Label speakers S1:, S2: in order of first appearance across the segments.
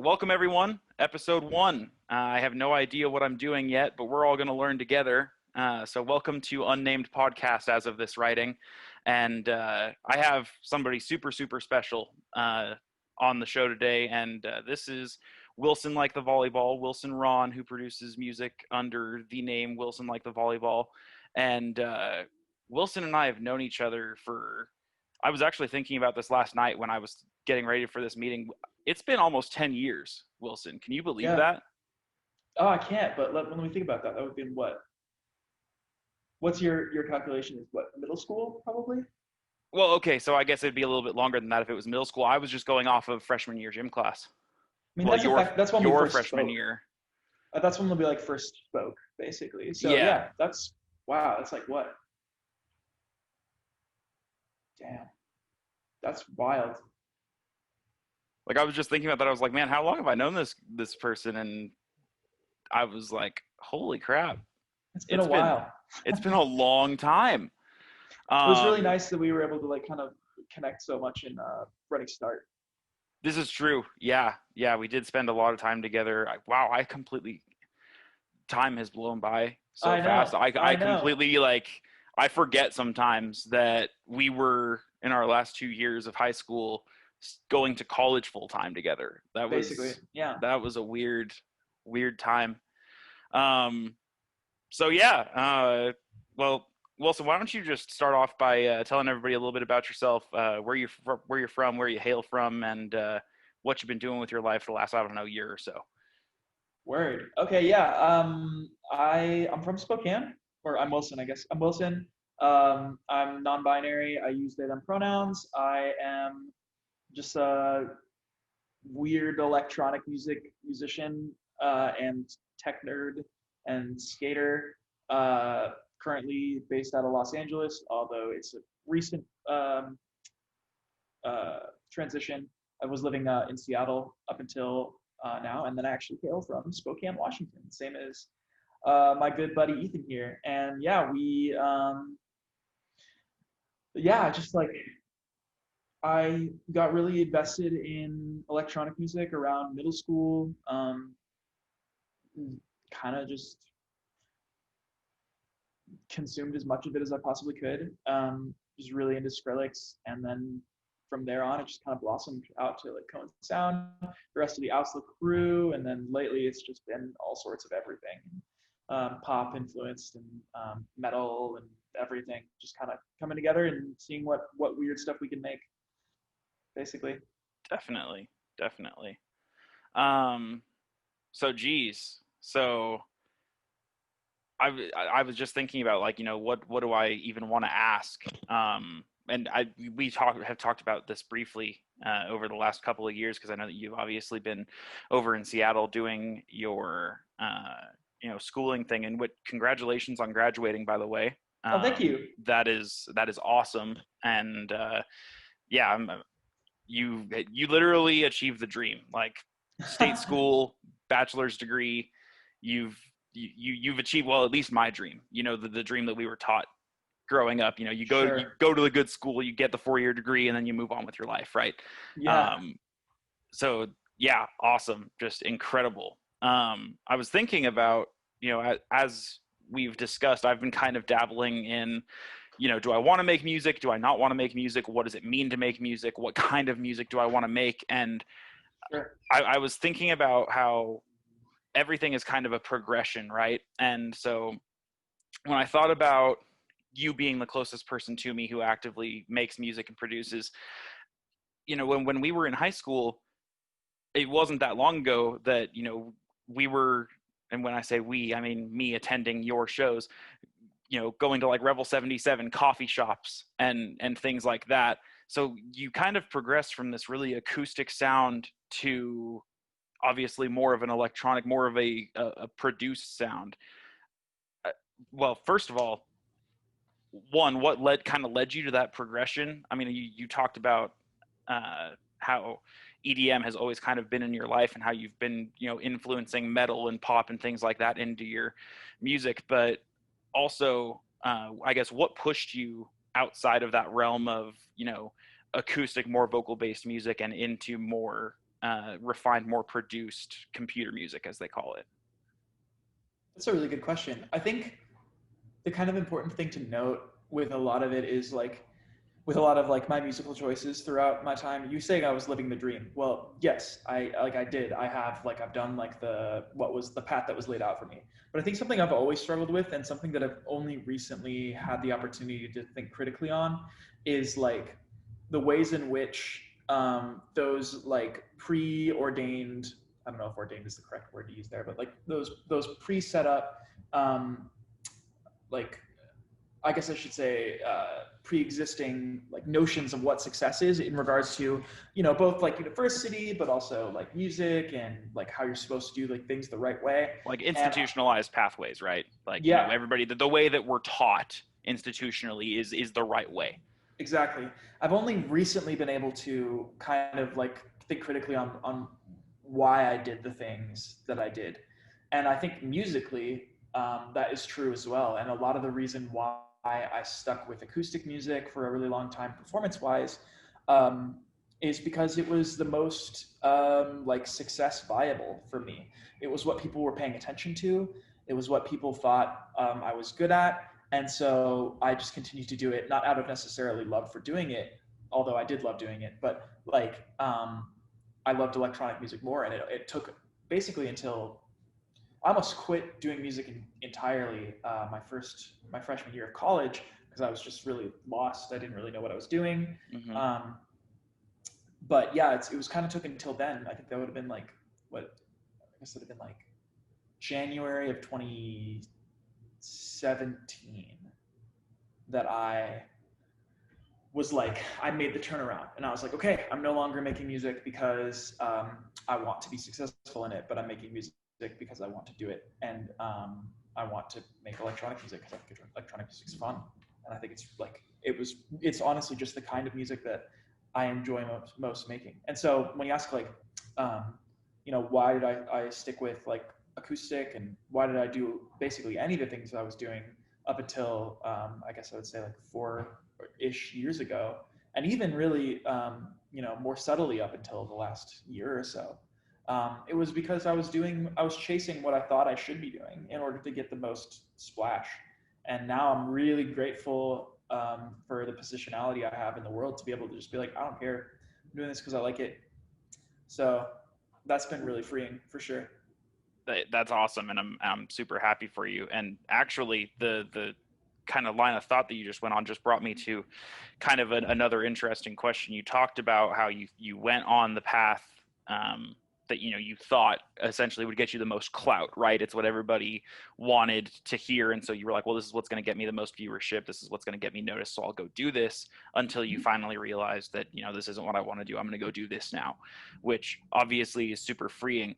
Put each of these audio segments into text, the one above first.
S1: Welcome everyone, episode 1. I have no idea what I'm doing yet, but we're all going to learn together. So welcome to Unnamed Podcast as of this writing. And I have somebody super, super special on the show today. And this is Wilson Like the Volleyball, Wilson Ron, who produces music under the name Wilson Like the Volleyball. And Wilson and I have known each other I was actually thinking about this last night when I was getting ready for this meeting. It's been almost 10 years, Wilson. Can you believe that?
S2: Oh, I can't, but when we think about that, that would be what? What's your calculation is what, middle school, probably?
S1: Well, okay, so I guess it'd be a little bit longer than that if it was middle school. I was just going off of freshman year gym class.
S2: I mean,
S1: Well,
S2: that's when we
S1: your
S2: first
S1: freshman
S2: spoke.
S1: year.
S2: That's when we first spoke, basically. So
S1: Yeah.
S2: wow, that's like what? Damn, that's wild.
S1: Like, I was just thinking about that. I was like, man, how long have I known this person? And I was like, holy crap.
S2: It's been a while.
S1: It's been a long time.
S2: It was really nice that we were able to kind of connect so much in Running Start.
S1: This is true. Yeah, we did spend a lot of time together. Time has blown by so fast. I completely, I forget sometimes that we were in our last 2 years of high school going to college full time together. That was a weird time. Well, Wilson, why don't you just start off by telling everybody a little bit about yourself, where you're from, where you hail from, and what you've been doing with your life for the last, year or so.
S2: Word. Okay, yeah. I'm from Spokane, or I'm Wilson, I guess. I'm Wilson. I'm non-binary. I use they, them pronouns. I am just a weird electronic musician and tech nerd and skater. Currently based out of Los Angeles, although it's a recent transition. I was living in Seattle up until now, and then I actually hail from Spokane, Washington, same as my good buddy Ethan here. And I got really invested in electronic music around middle school. Kind of just consumed as much of it as I possibly could. Was really into Skrillex, and then from there on, it just kind of blossomed out to Cone Sound, the rest of the Outlook crew, and then lately it's just been all sorts of everything, pop influenced and metal and everything, just kind of coming together and seeing what weird stuff we can make, basically.
S1: Definitely. So I was just thinking about what do I even want to ask? And we have talked about this briefly over the last couple of years, because I know that you've obviously been over in Seattle doing your schooling thing. And congratulations on graduating, by the way.
S2: Oh, thank you.
S1: That is awesome. And you literally achieved the dream. Like, state school, bachelor's degree. You've achieved, well, at least my dream. The dream that we were taught growing up. You go to a good school, you get the 4-year degree, and then you move on with your life, right?
S2: Yeah.
S1: So yeah, awesome, just incredible. I was thinking about, as we've discussed, I've been kind of dabbling in, do I want to make music? Do I not want to make music? What does it mean to make music? What kind of music do I want to make? And
S2: sure.
S1: I was thinking about how everything is kind of a progression, right? And so when I thought about you being the closest person to me who actively makes music and produces, when we were in high school, it wasn't that long ago that, we were, and when I say we, I mean me attending your shows, going to Rebel 77 coffee shops and things like that. So you kind of progressed from this really acoustic sound to obviously more of an electronic, more of a produced sound. Well, first of all, what led you to that progression? I mean, you talked about how EDM has always kind of been in your life and how you've been, influencing metal and pop and things like that into your music. But also, I guess, what pushed you outside of that realm of, acoustic, more vocal-based music and into more refined, more produced computer music, as they call it?
S2: That's a really good question. I think the kind of important thing to note with a lot of it is like with a lot of like my musical choices throughout my time, you saying I was living the dream. Well, yes, I did. I've done like the what was the path that was laid out for me. But I think something I've always struggled with and something that I've only recently had the opportunity to think critically on is like the ways in which those like preordained, I don't know if ordained is the correct word to use there, but like those pre-set up um, like I guess I should say pre-existing like notions of what success is in regards to both like university but also like music and like how you're supposed to do like things the right way.
S1: Like
S2: And
S1: institutionalized pathways, right? Like,
S2: yeah,
S1: everybody, the way that we're taught institutionally is the right way.
S2: exactly. I've only recently been able to kind of like think critically on why I did the things that I did, and I think musically that is true as well. And a lot of the reason why I stuck with acoustic music for a really long time, performance-wise, um, is because it was the most like success viable for me. It was what people were paying attention to. It was what people thought I was good at, and so I just continued to do it, not out of necessarily love for doing it, although I did love doing it, but like I loved electronic music more. And it took basically until I almost quit doing music entirely my freshman year of college because I was just really lost. I didn't really know what I was doing.
S1: Hmm.
S2: Um, but yeah, it was kind of took until then. I think that would have been like what I guess it would have been like January of 2017 that I was like, I made the turnaround and I was like, okay, I'm no longer making music because I want to be successful in it, but I'm making music because I want to do it. And I want to make electronic music because I think electronic music is fun. And I think it's like, it's honestly just the kind of music that I enjoy most making. And so when you ask like, why did I stick with like acoustic and why did I do basically any of the things I was doing up until I guess I would say like 4-ish years ago, and even really more subtly up until the last year or so. It was because I was chasing what I thought I should be doing in order to get the most splash. And now I'm really grateful for the positionality I have in the world to be able to just be like, I don't care, I'm doing this because I like it. So that's been really freeing for sure.
S1: That's awesome, and I'm super happy for you. And actually, the kind of line of thought that you just went on just brought me to kind of another interesting question. You talked about how you went on the path that you thought essentially would get you the most clout, right? It's what everybody wanted to hear, and so you were like, well, this is what's going to get me the most viewership. This is what's going to get me noticed, so I'll go do this. Until you finally realized that this isn't what I want to do. I'm going to go do this now, which obviously is super freeing.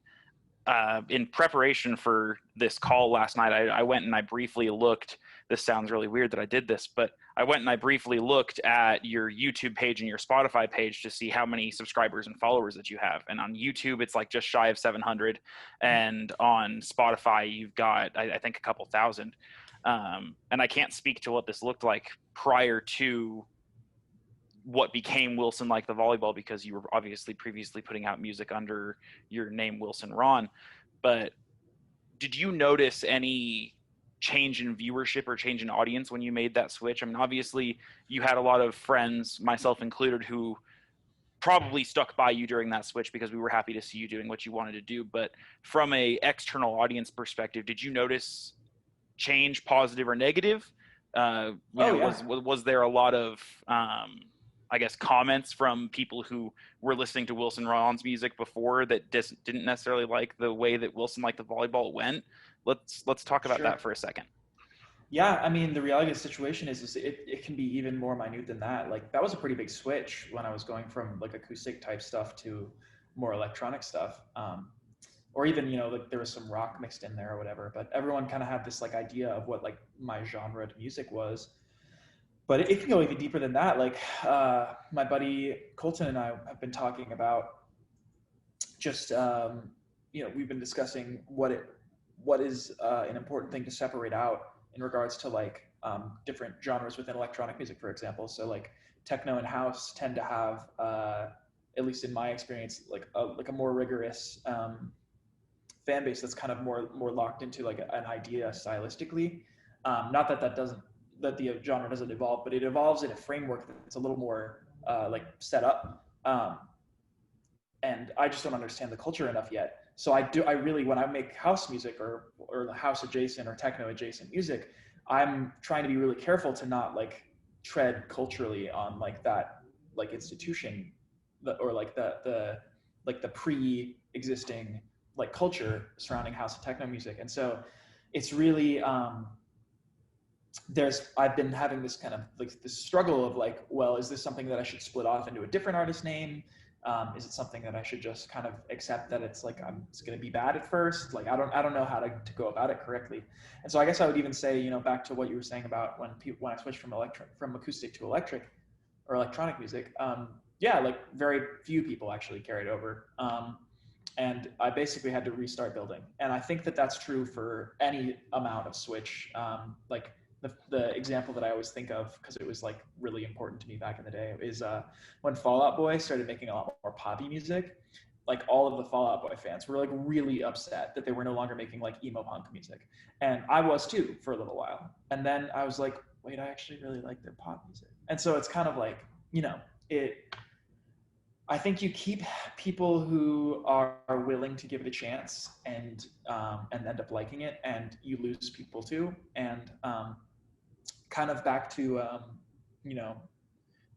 S1: In preparation for this call last night, I went and I briefly looked. This sounds really weird that I did this, but I went and I briefly looked at your YouTube page and your Spotify page to see how many subscribers and followers that you have. And on YouTube, it's like just shy of 700. And on Spotify, you've got, I think, a couple thousand. And I can't speak to what this looked like prior to what became Wilson Like the Volleyball, because you were obviously previously putting out music under your name, Wilson Ron. But did you notice any change in viewership or change in audience when you made that switch? I mean, obviously you had a lot of friends, myself included, who probably stuck by you during that switch because we were happy to see you doing what you wanted to do. But from a external audience perspective, did you notice change, positive or negative?
S2: Oh yeah.
S1: Was there a lot of I guess comments from people who were listening to Wilson Ron's music before that didn't necessarily like the way that Wilson Like the Volleyball went? Let's talk about
S2: Sure.
S1: that for a second.
S2: Yeah, I mean, the reality of the situation is it can be even more minute than that. Like that was a pretty big switch when I was going from like acoustic type stuff to more electronic stuff. Or even, like there was some rock mixed in there or whatever, but everyone kind of had this like idea of what like my genre of music was. But it can go even deeper than that. Like my buddy Colton and I have been talking about just, we've been discussing what is an important thing to separate out in regards to like different genres within electronic music, for example. So like techno and house tend to have at least in my experience, like a more rigorous fan base that's kind of more locked into like an idea stylistically. Not that that the genre doesn't evolve, but it evolves in a framework that's a little more like set up. And I just don't understand the culture enough yet. So I really, when I make house music or house adjacent or techno adjacent music, I'm trying to be really careful to not like tread culturally on like that like institution or like the pre-existing like culture surrounding house and techno music. And so it's really I've been having this kind of like this struggle of like, well, is this something that I should split off into a different artist name? Is it something that I should just kind of accept that it's like it's going to be bad at first? Like I don't know how to go about it correctly. And so I guess I would even say, you know, back to what you were saying about when I switched from acoustic to electric or electronic music. Yeah, like very few people actually carried over. And I basically had to restart building. And I think that that's true for any amount of switch. Like the example that I always think of, because it was like really important to me back in the day, is when Fall Out Boy started making a lot more poppy music. Like all of the Fall Out Boy fans were like really upset that they were no longer making like emo punk music, and I was too for a little while. And then I was like, wait, I actually really like their pop music. And so it's kind of like, you know, I think you keep people who are willing to give it a chance and end up liking it, and you lose people too. And kind of back to you know,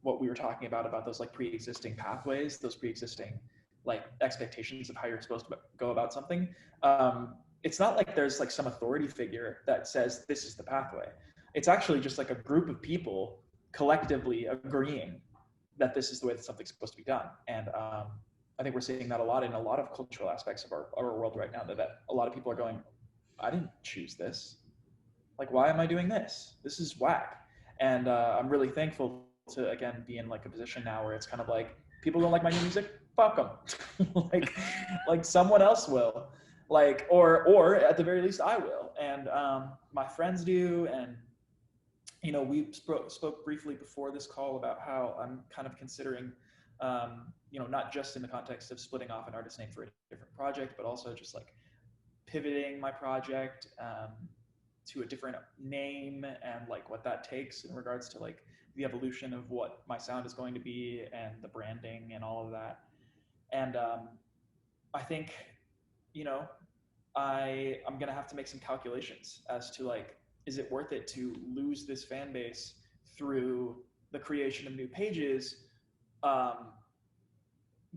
S2: what we were talking about those like pre-existing pathways, those pre-existing like expectations of how you're supposed to go about something. It's not like there's like some authority figure that says this is the pathway. It's actually just like a group of people collectively agreeing that this is the way that something's supposed to be done. And I think we're seeing that a lot in a lot of cultural aspects of our world right now, that a lot of people are going, I didn't choose this. Like, why am I doing this? This is whack. And I'm really thankful to, again, be in like a position now where it's kind of like, people don't like my new music, fuck them. like someone else will. Like, or at the very least I will. And my friends do. And you know, we spoke briefly before this call about how I'm kind of considering, you know, not just in the context of splitting off an artist name for a different project, but also just like pivoting my project to a different name, and like what that takes in regards to like the evolution of what my sound is going to be and the branding and all of that. And I think, you know, I'm gonna have to make some calculations as to like, is it worth it to lose this fan base through the creation of new pages? Um,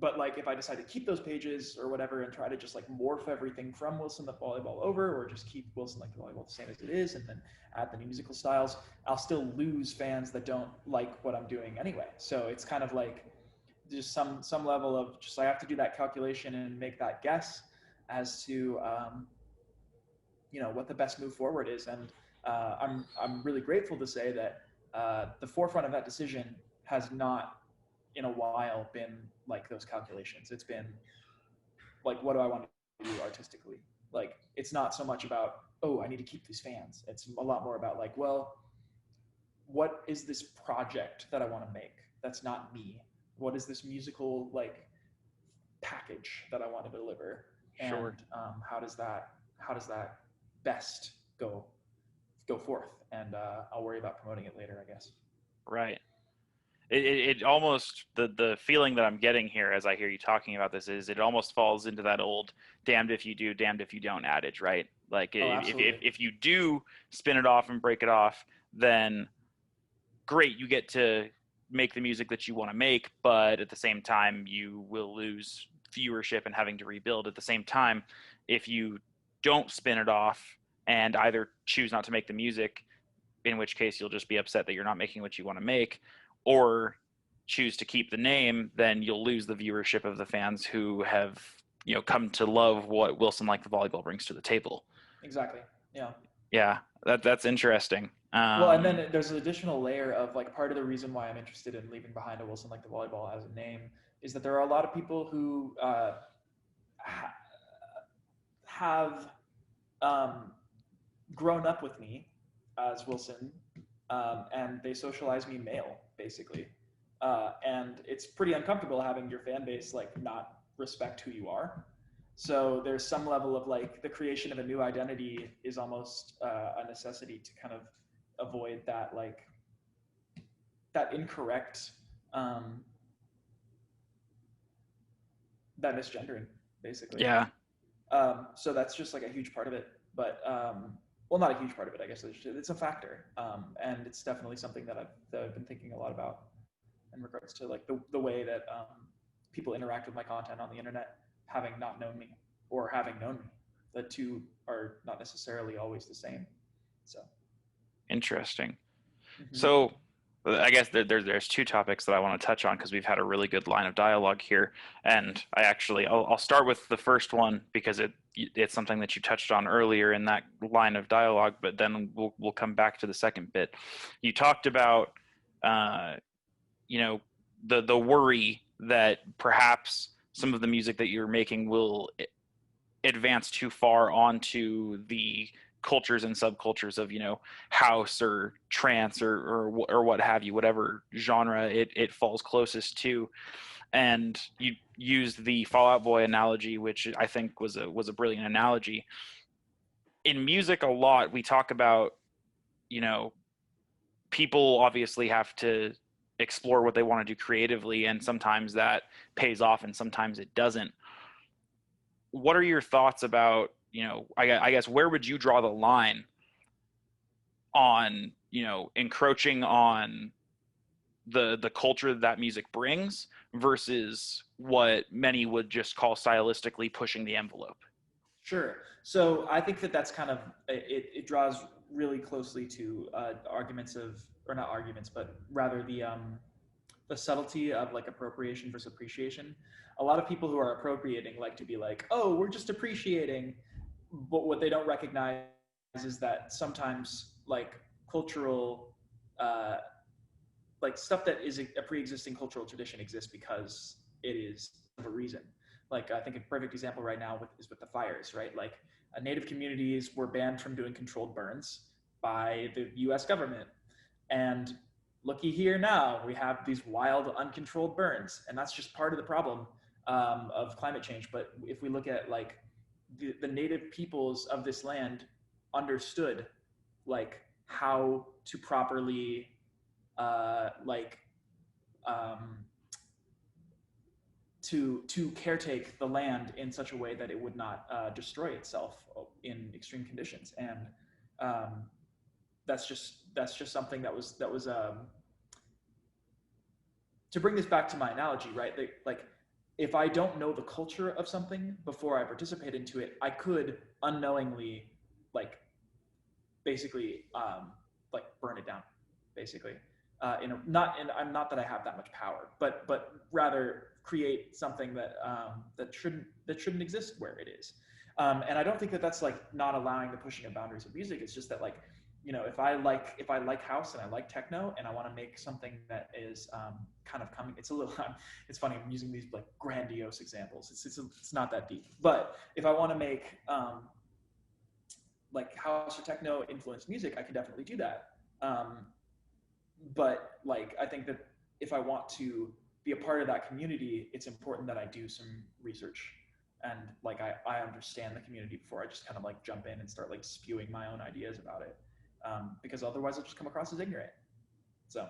S2: but like, if I decide to keep those pages or whatever and try to just like morph everything from Wilson the Volleyball over, or just keep Wilson like the Volleyball the same as it is, and then add the new musical styles, I'll still lose fans that don't like what I'm doing anyway. So it's kind of like just some level of just, I have to do that calculation and make that guess as to you know, what the best move forward is. And I'm really grateful to say that the forefront of that decision has not in a while been like those calculations. It's been like, what do I want to do artistically? Like, it's not so much about, oh, I need to keep these fans. It's a lot more about like, well, what is this project that I want to make that's not me? What is this musical like package that I want to deliver?
S1: Sure.
S2: And how does that best go forth? And I'll worry about promoting it later, I guess.
S1: Right. It almost, the feeling that I'm getting here as I hear you talking about this is, it almost falls into that old damned if you do, damned if you don't adage, right? Like
S2: Oh,
S1: if you do spin it off and break it off, then great, you get to make the music that you want to make, but at the same time you will lose viewership and having to rebuild. At the same time, if you don't spin it off and either choose not to make the music, in which case you'll just be upset that you're not making what you want to make, or choose to keep the name, then you'll lose the viewership of the fans who have, you know, come to love what Wilson Like the Volleyball brings to the table.
S2: Exactly. Yeah.
S1: Yeah, that's interesting.
S2: Well, and then there's an additional layer of like, part of the reason why I'm interested in leaving behind a Wilson Like the Volleyball as a name is that there are a lot of people who have grown up with me as Wilson, and they socialize me male, basically. and it's pretty uncomfortable having your fan base like not respect who you are. So there's some level of like the creation of a new identity is almost a necessity to kind of avoid that like that incorrect um, that misgendering basically.
S1: Yeah,
S2: So that's just like a huge part of it. But well, not a huge part of it, I guess. It's a factor, and it's definitely something that I've been thinking a lot about in regards to like the way that people interact with my content on the internet, having not known me or having known me. The two are not necessarily always the same. So.
S1: interesting.
S2: Mm-hmm.
S1: So I guess there's two topics that I want to touch on because we've had a really good line of dialogue here, and I'll start with the first one because it's something that you touched on earlier in that line of dialogue, but then we'll come back to the second bit. You talked about uh, you know the worry that perhaps some of the music that you're making will advance too far onto the cultures and subcultures of house or trance or what have you, whatever genre it falls closest to. And you used the Fallout Boy analogy, which I think was a brilliant analogy. In music, a lot we talk about, you know people obviously have to explore what they want to do creatively, and sometimes that pays off and sometimes it doesn't. What are your thoughts about, I guess, where would you draw the line on, encroaching on the culture that music brings versus what many would just call stylistically pushing the envelope?
S2: Sure. So I think that that's kind of it draws really closely to arguments of, or not arguments, but rather the subtlety of like appropriation versus appreciation. A lot of people who are appropriating like to be like, oh, we're just appreciating, but what they don't recognize is that sometimes like cultural uh, like stuff that is a pre-existing cultural tradition exists because it is of a reason. Like I think a perfect example right now is with the fires, right? Like native communities were banned from doing controlled burns by the U.S. government, and looky here now, we have these wild, uncontrolled burns, and that's just part of the problem of climate change. But if we look at like the native peoples of this land understood like how to properly like um, to caretake the land in such a way that it would not destroy itself in extreme conditions, and um, that's just something that was to bring this back to my analogy, right? Like if I don't know the culture of something before I participate into it, I could unknowingly like basically like burn it down, basically. I'm not that I have that much power, but rather create something that shouldn't exist where it is. And I don't think that that's like not allowing the pushing of boundaries of music. It's just that like if I like house and I like techno and I want to make something that is kind of coming, it's a little it's funny I'm using these like grandiose examples. It's not that deep, but if I want to make like house or techno influenced music, I can definitely do that. But like I think that if I want to be a part of that community, it's important that I do some research and like I understand the community before I just kind of like jump in and start like spewing my own ideas about it, because otherwise I'll just come across as ignorant. So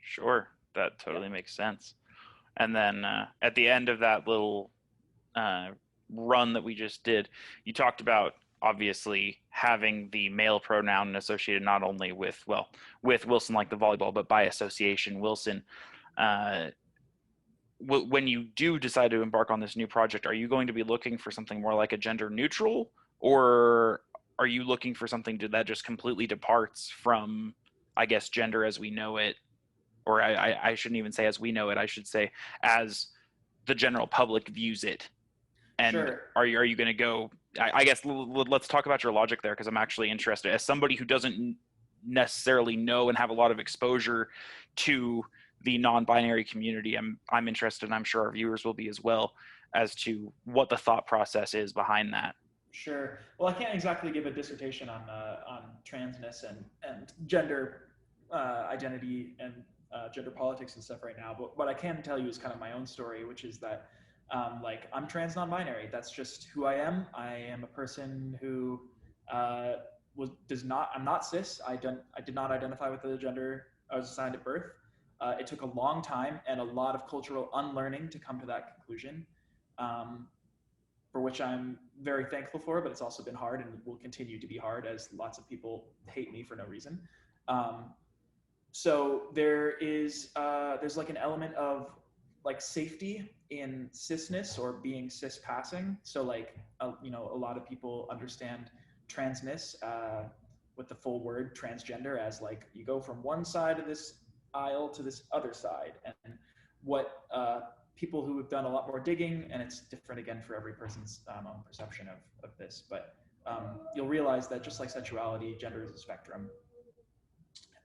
S1: Sure, that
S2: yeah.
S1: totally makes sense. And then at the end of that little uh, run that we just did, you talked about obviously having the male pronoun associated not only with, well, with Wilson like the volleyball, but by association Wilson. Uh, when you do decide to embark on this new project, are you going to be looking for something more like a gender neutral, or are you looking for something that just completely departs from, I guess, gender as we know it? Or I shouldn't even say as we know it. I should say as the general public views it. And
S2: Sure.
S1: are you going to go? I guess let's talk about your logic there because I'm actually interested. As somebody who doesn't necessarily know and have a lot of exposure to the non-binary community, I'm interested, and I'm sure our viewers will be as well, as to what the thought process is behind that.
S2: Sure. Well, I can't exactly give a dissertation on transness and gender identity and gender politics and stuff right now. But what I can tell you is kind of my own story, which is that like I'm trans non-binary. That's just who I am. I am a person who uh, I'm not cis. I did not identify with the gender I was assigned at birth. It took a long time and a lot of cultural unlearning to come to that conclusion, um, for which I'm very thankful for. But it's also been hard and will continue to be hard as lots of people hate me for no reason. Um, so there's like an element of like safety in cisness or being cis passing. So like a lot of people understand transness with the full word transgender as like you go from one side of this aisle to this other side. And what people who have done a lot more digging, and it's different again for every person's own perception of this, but you'll realize that just like sexuality, gender is a spectrum.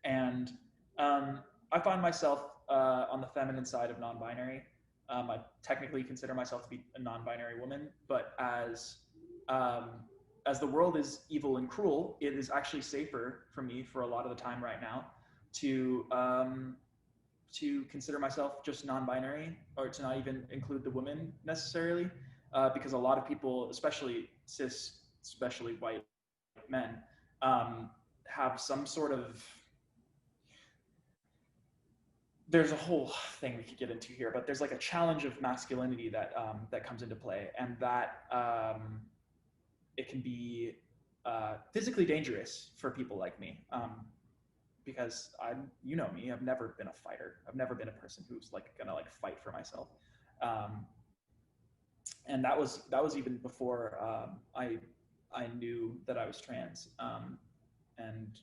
S2: And I find myself on the feminine side of non-binary. I technically consider myself to be a non-binary woman, but um, as the world is evil and cruel, it is actually safer for me for a lot of the time right now to consider myself just non-binary or to not even include the women necessarily, because a lot of people, especially cis, especially white men, have some sort of there's a whole thing we could get into here, but there's like a challenge of masculinity that comes into play, and that it can be physically dangerous for people like me, because you know me, I've never been a fighter. I've never been a person who's like gonna like fight for myself, um, and that was even before I knew that I was trans, and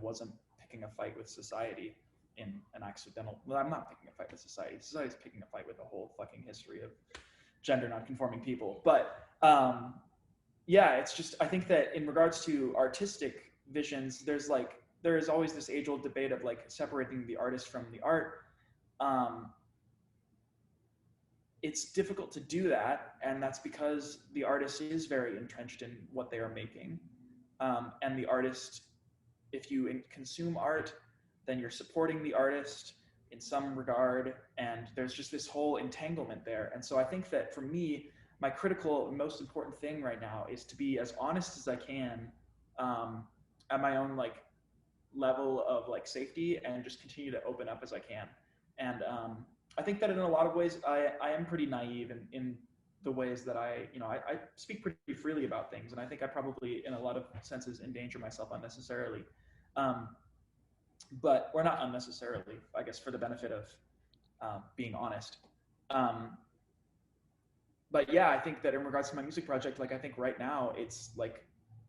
S2: wasn't picking a fight with society in an accidental. Well, I'm not picking a fight with society. Society's picking a fight with the whole fucking history of gender nonconforming people. But yeah, it's just I think that in regards to artistic visions, there is always this age-old debate of like separating the artist from the art. Um, it's difficult to do that, and that's because the artist is very entrenched in what they are making, and the artist, if you consume art, then you're supporting the artist in some regard, and there's just this whole entanglement there. And so I think that for me, my critical most important thing right now is to be as honest as I can, at my own like level of like safety, and just continue to open up as I can. And I think that in a lot of ways I am pretty naive in the ways that I speak pretty freely about things, and I think I probably in a lot of senses endanger myself unnecessarily, um, but or not unnecessarily, I guess, for the benefit of being honest. Um, but yeah, I think that in regards to my music project, like I think right now it's like,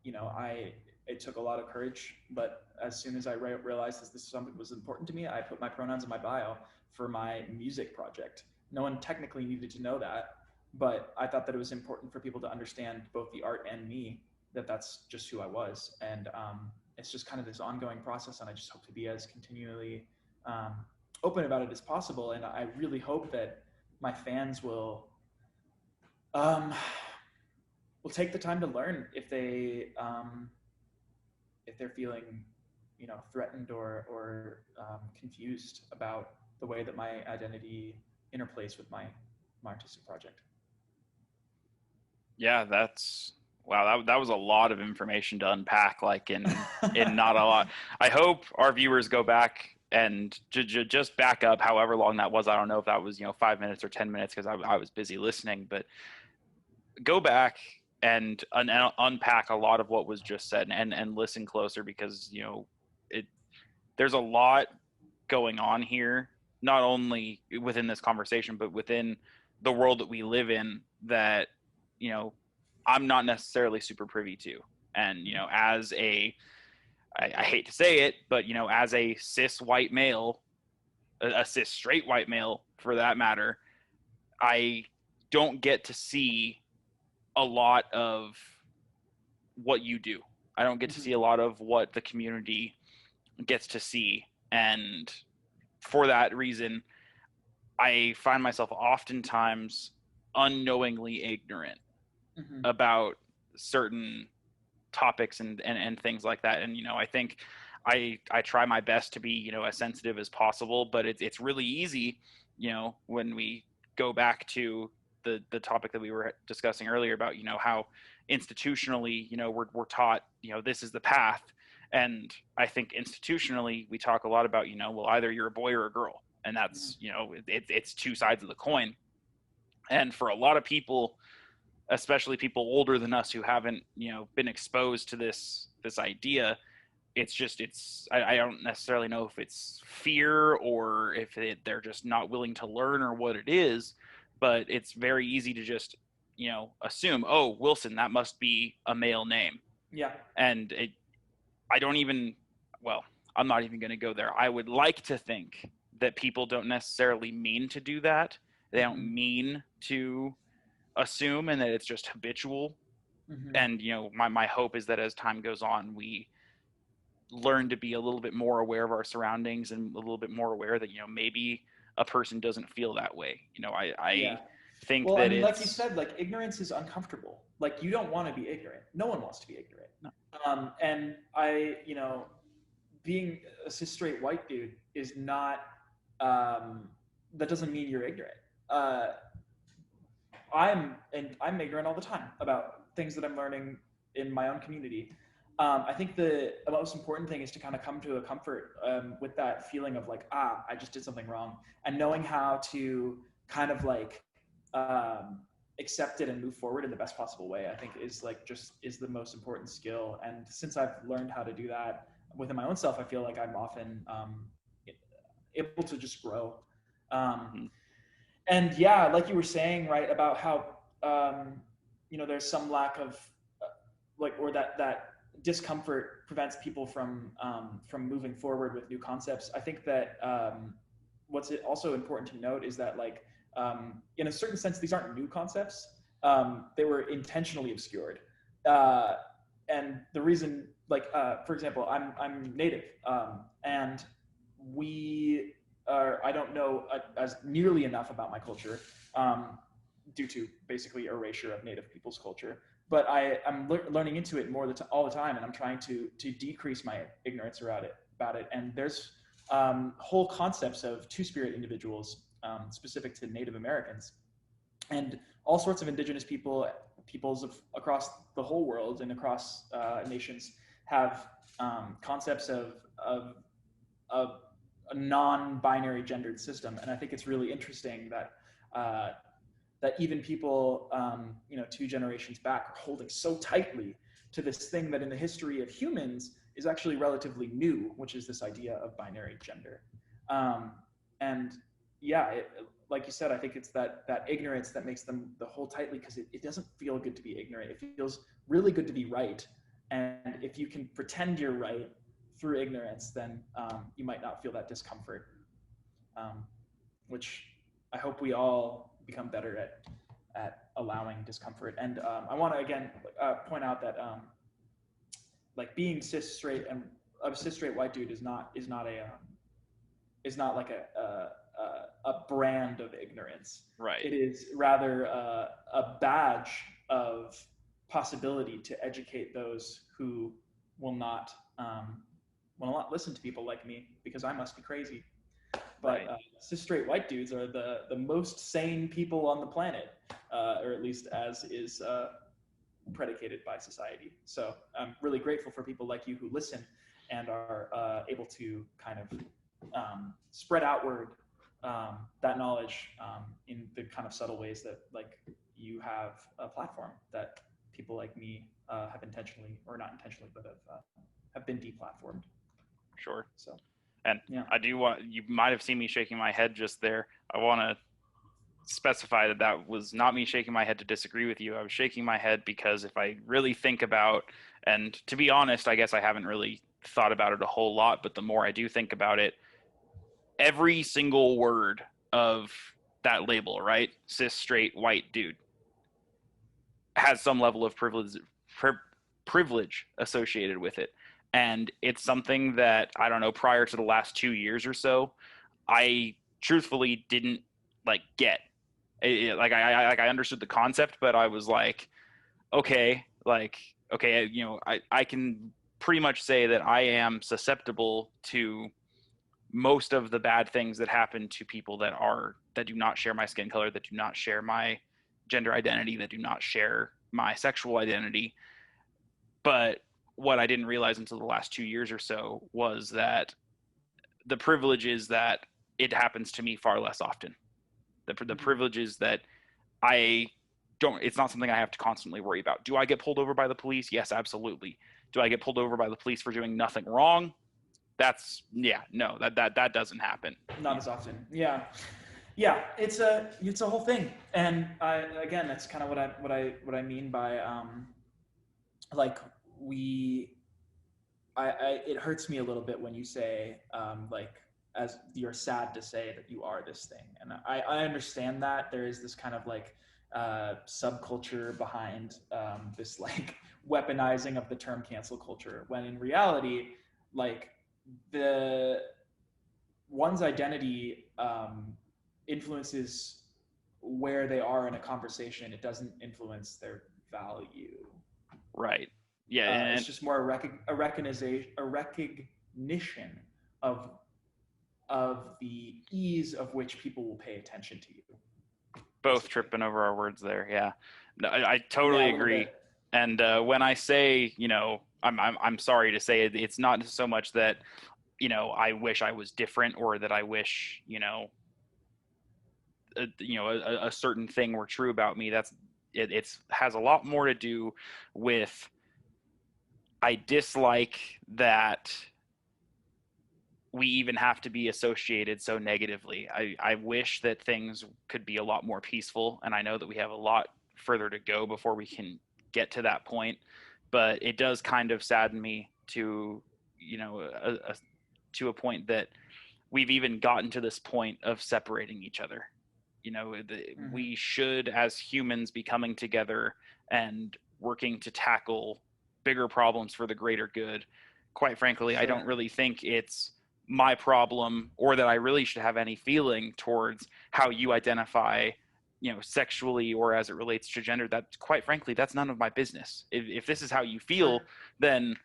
S2: I it took a lot of courage, but as soon as I realized that this something was important to me, I put my pronouns in my bio for my music project. No one technically needed to know that, but I thought that it was important for people to understand both the art and me, that that's just who I was. And it's just kind of this ongoing process, and I just hope to be as continually um, open about it as possible. And I really hope that my fans um, will take the time to learn if they're feeling threatened or confused about the way that my identity interplays with my artistic project.
S1: Yeah, that's wow. That was a lot of information to unpack. Like in not a lot. I hope our viewers go back and just back up, however long that was. I don't know if that was 5 minutes or 10 minutes because I was busy listening, but go back and unpack a lot of what was just said, and listen closer, because it there's a lot going on here, not only within this conversation but within the world that we live in, that I'm not necessarily super privy to. And as I hate to say it, but as a cis white male, a cis straight white male for that matter, I don't get to see a lot of what you do. I don't get to see a lot of what the community gets to see. And for that reason, I find myself oftentimes unknowingly ignorant about certain topics and things like that. And I think I try my best to be, as sensitive as possible, but it's really easy, when we go back to the topic that we were discussing earlier about, how institutionally, we're taught, this is the path. And I think institutionally we talk a lot about, well, either you're a boy or a girl, and
S2: Mhm.
S1: that's, it's two sides of the coin. And for a lot of people, especially people older than us who haven't, been exposed to this idea, I don't necessarily know if it's fear or if they're just not willing to learn or what it is, but it's very easy to just, assume, oh, Wilson, that must be a male name.
S2: Yeah.
S1: And I don't even, well, I'm not even going to go there. I would like to think that people don't necessarily mean to do that. They don't
S2: Hmm.
S1: mean to assume, and that it's just habitual.
S2: Hmm.
S1: And, my hope is that as time goes on, we learn to be a little bit more aware of our surroundings and a little bit more aware that, maybe a person doesn't feel that way. I
S2: Yeah.
S1: think
S2: Well, I
S1: that
S2: mean, like you
S1: it's
S2: said, like ignorance is uncomfortable. Like you don't want to be ignorant. No one wants to be ignorant.
S1: no,
S2: And being a cis straight white dude is not. That doesn't mean you're ignorant. Uh, I'm ignorant all the time about things that I'm learning in my own community. I think the most important thing is to kind of come to a comfort with that feeling of like, I just did something wrong, and knowing how to kind of like accept it and move forward in the best possible way. I think is like just is the most important skill. And since I've learned how to do that within my own self, I feel like I'm often able to just grow. Um,
S1: mhm,
S2: and yeah, like you were saying, right, about how there's some lack of or that discomfort prevents people from moving forward with new concepts. I think that what's also important to note is that like in a certain sense these aren't new concepts. They were intentionally obscured, uh, and the reason, like for example, I'm native, and we I don't know as nearly enough about my culture due to basically erasure of Native people's culture. But I'm learning into it all the time, and I'm trying to decrease my ignorance about it. And there's whole concepts of two-spirit individuals specific to Native Americans, and all sorts of indigenous peoples across the whole world and across nations have concepts of a non-binary gendered system. And I think it's really interesting that uh, that even people, two generations back are holding so tightly to this thing that in the history of humans is actually relatively new, which is this idea of binary gender. And yeah, like you said, I think it's that ignorance that makes them the hold tightly, because it doesn't feel good to be ignorant. It feels really good to be right. And if you can pretend you're right through ignorance, then you might not feel that discomfort, um, which I hope we all become better at allowing discomfort. And I want to again point out that like being cis straight and a cis straight white dude is not like a brand of ignorance.
S1: right.
S2: It is rather a badge of possibility to educate those who will not um, will not listen to people like me because I must be crazy. But
S1: Right.
S2: cis straight white dudes are the most sane people on the planet, or at least as is predicated by society. So I'm really grateful for people like you who listen and are able to kind of spread outward that knowledge in the kind of subtle ways that like you have a platform that people like me have intentionally or not intentionally but have been deplatformed.
S1: Sure.
S2: So
S1: And
S2: yeah.
S1: I do want, you might have seen me shaking my head just there. I want to specify that that was not me shaking my head to disagree with you. I was shaking my head because if I really think about, and to be honest, I guess I haven't really thought about it a whole lot, but the more I do think about it, every single word of that label, right? Cis, straight, white dude, has some level of privilege associated with it. And it's something that, I don't know, prior to the last 2 years or so, I truthfully didn't like get. Like I understood the concept, but I was like, okay, like okay, I can pretty much say that I am susceptible to most of the bad things that happen to people that do not share my skin color, that do not share my gender identity, that do not share my sexual identity. But what I didn't realize until the last 2 years or so was that the privilege is that it happens to me far less often. The
S2: Mm-hmm.
S1: privilege is that I don't, it's not something I have to constantly worry about. Do I get pulled over by the police? Yes, absolutely. Do I get pulled over by the police for doing nothing wrong? That's, yeah, no, that doesn't happen.
S2: Not as often. Yeah. Yeah, it's a whole thing. And again, that's kind of what I mean by like we it hurts me a little bit when you say like as you're sad to say that you are this thing, and I understand that there is this kind of like subculture behind this like weaponizing of the term cancel culture, when in reality, like the one's identity influences where they are in a conversation. It doesn't influence their value.
S1: Right. Yeah.
S2: It's
S1: And
S2: just more a recognition of the ease of which people will pay attention to you.
S1: both
S2: Basically,
S1: tripping over our words there. Yeah. No, I
S2: yeah,
S1: totally
S2: a little
S1: agree.
S2: bit.
S1: And when I say, I'm sorry to say it, it's not so much that, I wish I was different, or that I wish, a certain thing were true about me. It's has a lot more to do with, I dislike that we even have to be associated so negatively. I wish that things could be a lot more peaceful, and I know that we have a lot further to go before we can get to that point. But it does kind of sadden me to, to a point that we've even gotten to this point of separating each other.
S2: Mm-hmm.
S1: We should, as humans, be coming together and working to tackle bigger problems for the greater good. Quite frankly, I don't
S2: Sure.
S1: really think it's my problem, or that I really should have any feeling towards how you identify, sexually, or as it relates to gender. That, quite frankly, that's none of my business. If this is how you feel,
S2: Sure.
S1: then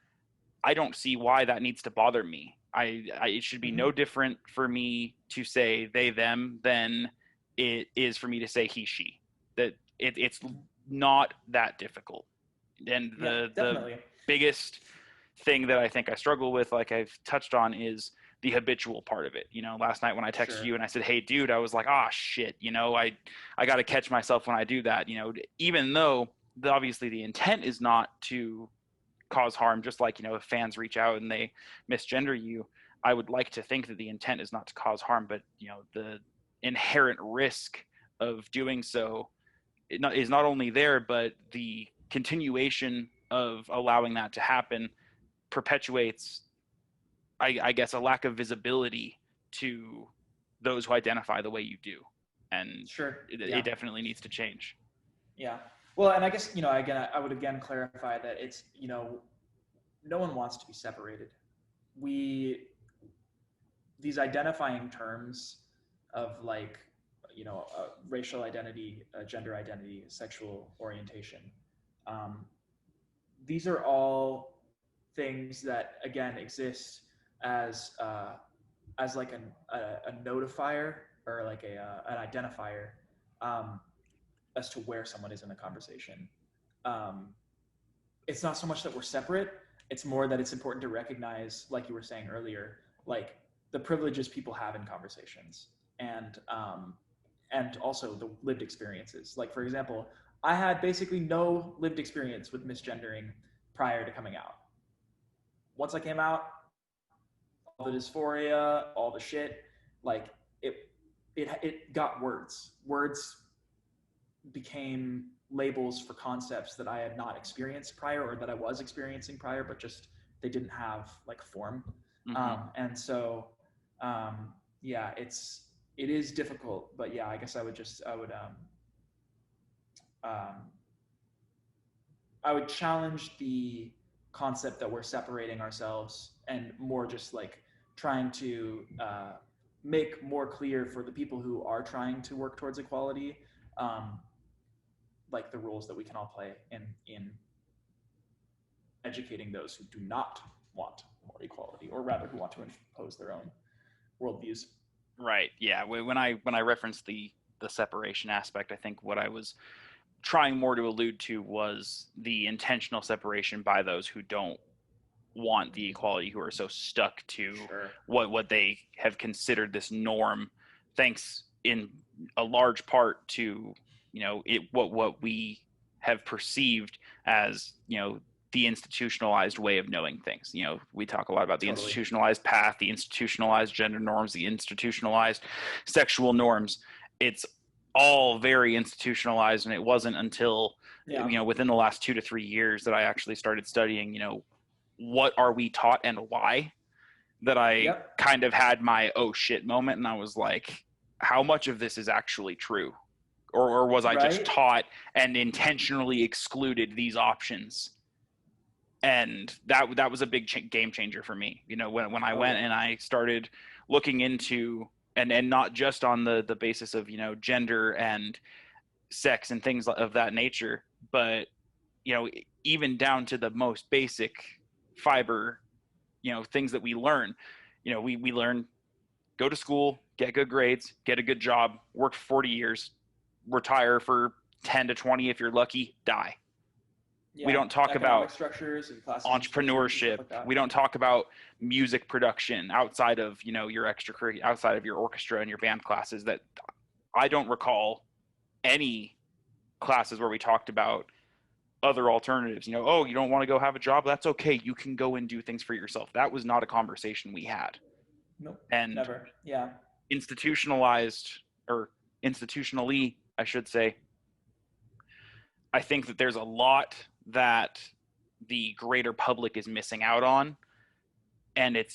S1: I don't see why that needs to bother me. It should be
S2: Mm-hmm.
S1: no different for me to say they them than it is for me to say he she. That it's
S2: Mm-hmm.
S1: not that difficult. And
S2: Yeah,
S1: the
S2: definitely.
S1: biggest thing that I think I struggle with, like I've touched on, is the habitual part of it. Last night when I texted
S2: Sure.
S1: you and I said, "Hey, dude," I was like, "Ah, shit." I got to catch myself when I do that. Even though obviously the intent is not to cause harm, just like, if fans reach out and they misgender you, I would like to think that the intent is not to cause harm, but the inherent risk of doing so is not only there, but the continuation of allowing that to happen perpetuates, I guess, a lack of visibility to those who identify the way you do. And
S2: Sure.
S1: it
S2: Yeah.
S1: definitely needs to change.
S2: Yeah. Well, and I guess, again, I would again clarify that it's, no one wants to be separated. We These identifying terms of like, racial identity, gender identity, sexual orientation, um, these are all things that again exist as like a notifier, or like an identifier, um, as to where someone is in the conversation. Um, it's not so much that we're separate, it's more that it's important to recognize, like you were saying earlier, like the privileges people have in conversations, and also the lived experiences. Like, for example, I had basically no lived experience with misgendering prior to coming out. Once I came out, all the dysphoria, all the shit, like it got words. Words became labels for concepts that I had not experienced prior, or that I was experiencing prior, but just they didn't have like form.
S1: Mm-hmm.
S2: And so, yeah, it is difficult, but yeah, I guess um, I would challenge the concept that we're separating ourselves, and more just like trying to make more clear for the people who are trying to work towards equality, um, like the roles that we can all play in educating those who do not want more equality, or rather who want to impose their own worldviews.
S1: Right. Yeah. When I referenced the separation aspect, I think what I was trying more to allude to was the intentional separation by those who don't want the equality, who are so stuck to what they have considered this norm, thanks in a large part to what we have perceived as the institutionalized way of knowing things. We talk a lot about the institutionalized path, the institutionalized gender norms, the institutionalized sexual norms. It's all very institutionalized, and it wasn't until within the last 2 to 3 years that I actually started studying what are we taught and why, that I kind of had my oh shit moment, and I was like, how much of this is actually true, or was I just taught and intentionally excluded these options? And that was a big game changer for me. When I went and I started looking into, and not just on the basis of gender and sex and things of that nature, but even down to the most basic fiber things that we learn. We learn, go to school, get good grades, get a good job, work for 40 years, retire for 10 to 20 if you're lucky, die. We don't talk about
S2: structures and
S1: entrepreneurship. We don't talk about music production outside of your extracurricular, outside of your orchestra and your band classes. That I don't recall any classes where we talked about other alternatives. Oh, you don't want to go have a job? That's okay. You can go and do things for yourself. That was not a conversation we had.
S2: Nope.
S1: And
S2: never. Yeah.
S1: Institutionalized, or institutionally, I should say, I think that there's a lot that the greater public is missing out on, and it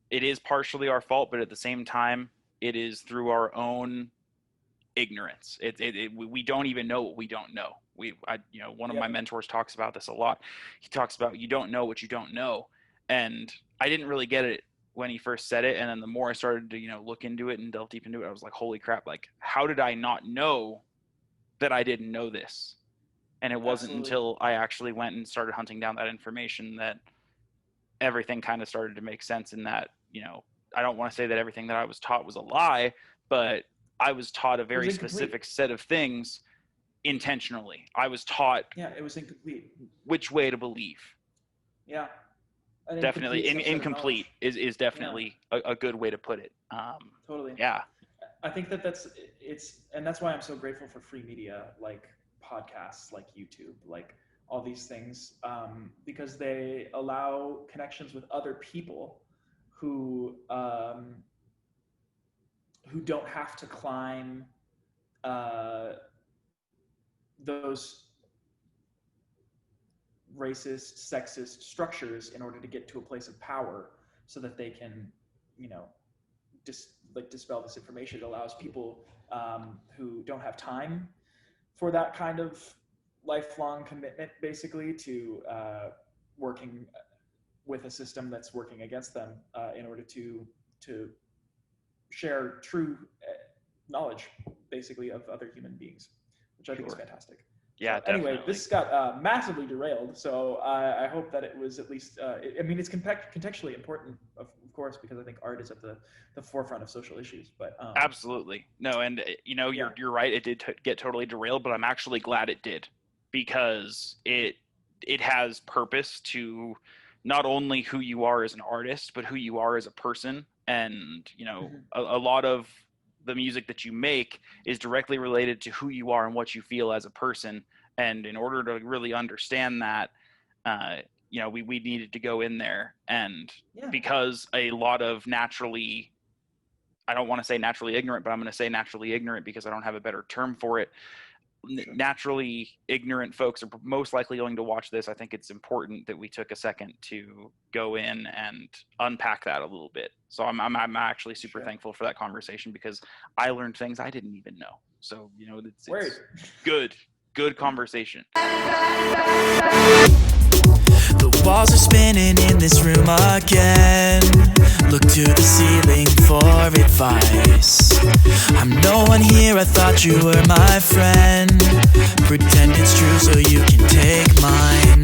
S1: is partially our fault, but at the same time, it is through our own ignorance. We don't even know what we don't know. One of my mentors talks about this a lot. He talks about, you don't know what you don't know, and I didn't really get it when he first said it, and then the more I started to look into it and delve deep into it, I was like, holy crap, like, how did I not know that I didn't know this? And it wasn't until I actually went and started hunting down that information that everything kind of started to make sense. In that, I don't want to say that everything that I was taught was a lie, but I was taught a very specific set of things intentionally. I was taught
S2: it was incomplete.
S1: Which way to believe.
S2: Yeah.
S1: Definitely. Incomplete is definitely a good way to put it.
S2: Totally.
S1: Yeah.
S2: I think that's why I'm so grateful for free media, like podcasts, like YouTube, like all these things, because they allow connections with other people who don't have to climb those racist, sexist structures in order to get to a place of power, so that they can, dispel this information. It allows people who don't have time for that kind of lifelong commitment, basically, to working with a system that's working against them, in order to share true knowledge, basically, of other human beings, which I think is fantastic.
S1: Yeah.
S2: So, anyway, this got massively derailed, so I hope that it was at least. It's contextually important, of course, because I think art is at the forefront of social issues. But
S1: absolutely, no, and you're right. It did get totally derailed, but I'm actually glad it did, because it has purpose to not only who you are as an artist, but who you are as a person. And a lot of the music that you make is directly related to who you are and what you feel as a person. And in order to really understand that, we needed to go in there. And because a lot of naturally, I don't want to say naturally ignorant, but I'm going to say naturally ignorant because I don't have a better term for it. Naturally ignorant folks are most likely going to watch this. I think it's important that we took a second to go in and unpack that a little bit. So I'm actually super thankful for that conversation, because I learned things I didn't even know. So it's good conversation.
S3: The walls are spinning in this room again. Look to the ceiling for advice. I'm no one here, I thought you were my friend. Pretend it's true so you can take mine.